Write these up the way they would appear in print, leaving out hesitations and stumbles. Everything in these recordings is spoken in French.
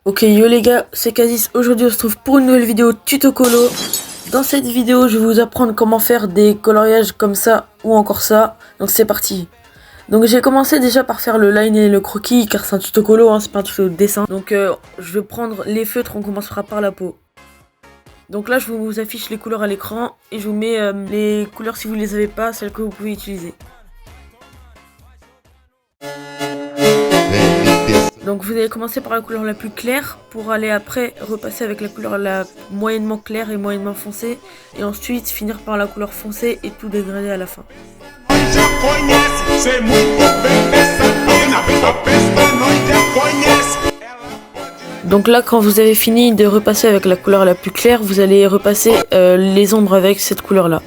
Ok yo les gars, c'est Kazis. Aujourd'hui on se trouve pour une nouvelle vidéo tuto colo. Dans cette vidéo je vais vous apprendre comment faire des coloriages comme ça ou encore ça. Donc c'est parti. Donc j'ai commencé déjà par faire le line et le croquis car c'est un tuto colo, hein, c'est pas un tuto de dessin. Donc je vais prendre les feutres, on commencera par la peau. Donc là je vous affiche les couleurs à l'écran et je vous mets les couleurs si vous les avez pas, celles que vous pouvez utiliser. Donc vous allez commencer par la couleur la plus claire pour aller après repasser avec la couleur la moyennement claire et moyennement foncée et ensuite finir par la couleur foncée et tout dégrader à la fin. Donc là quand vous avez fini de repasser avec la couleur la plus claire, vous allez repasser les ombres avec cette couleur là.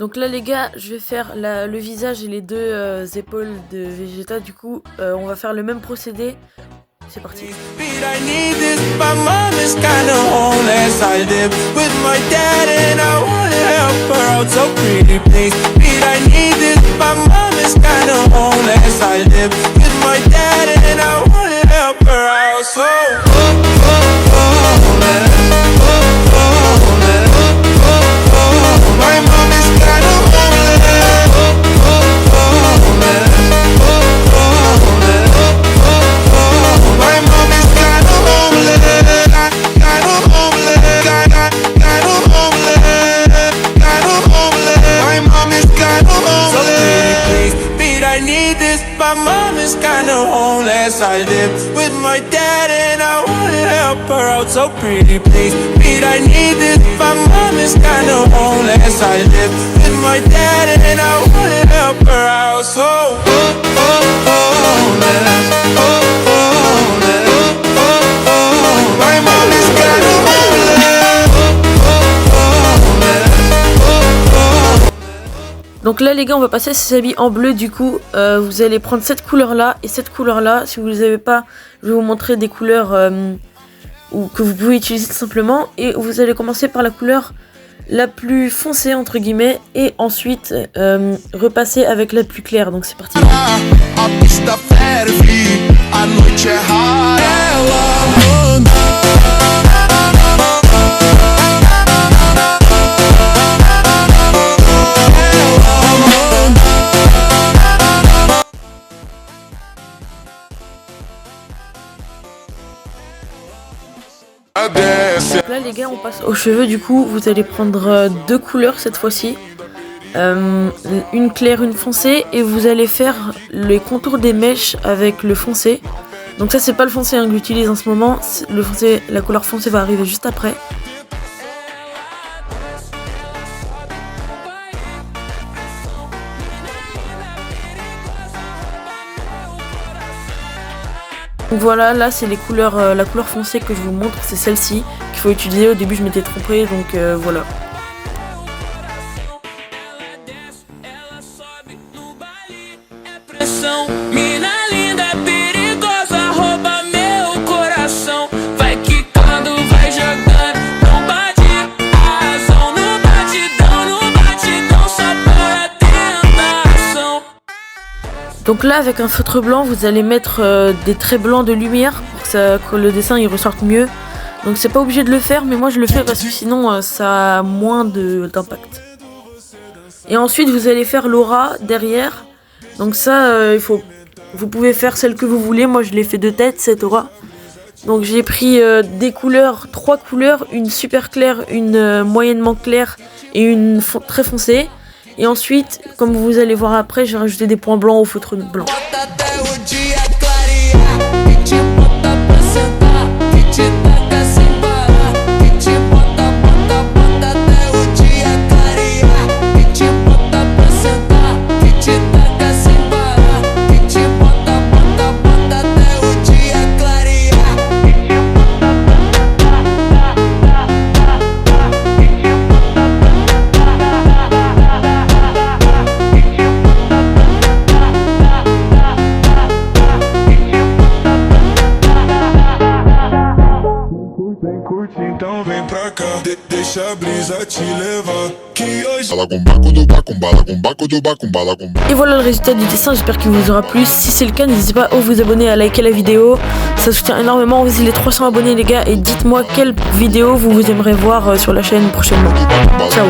Donc là les gars, je vais faire le visage et les deux épaules de Vegeta. Du coup, on va faire le même procédé. C'est parti. I live with my dad and I wanna help her out, so pretty please. Pete, I need this, my mom is kinda homeless. I live with my dad and I wanna help her out, so homeless, homeless, my mom is kinda homeless. Donc là les gars on va passer à ces habits en bleu. Du coup vous allez prendre cette couleur là et cette couleur là. Si vous ne les avez pas, je vais vous montrer des couleurs que vous pouvez utiliser tout simplement. Et vous allez commencer par la couleur la plus foncée entre guillemets et ensuite repasser avec la plus claire. Donc c'est parti. Donc là les gars on passe aux cheveux. Du coup vous allez prendre deux couleurs cette fois-ci, une claire, une foncée, et vous allez faire les contours des mèches avec le foncé. Donc ça c'est pas le foncé que j'utilise en ce moment, le foncé, la couleur foncée va arriver juste après. Donc voilà, là c'est les couleurs, la couleur foncée que je vous montre, c'est celle-ci qu'il faut utiliser. Au début je m'étais trompée, donc voilà. Donc là avec un feutre blanc vous allez mettre des traits blancs de lumière pour que que le dessin il ressorte mieux. Donc c'est pas obligé de le faire, mais moi je le fais parce que sinon ça a moins d'impact. Et ensuite vous allez faire l'aura derrière. Donc ça vous pouvez faire celle que vous voulez. Moi je l'ai fait de tête cette aura. Donc j'ai pris des couleurs, 3 couleurs, une super claire, une moyennement claire et une très foncée. Et ensuite, comme vous allez voir après, j'ai rajouté des points blancs au feutre blanc. Então vem pra cá, deixa a brisa te levar. Et voilà le résultat du dessin, j'espère qu'il vous aura plu. Si c'est le cas, n'hésitez pas à vous abonner, à liker la vidéo. Ça soutient énormément, on vise les 300 abonnés les gars. Et dites-moi quelle vidéo vous aimeriez voir sur la chaîne prochainement. Ciao.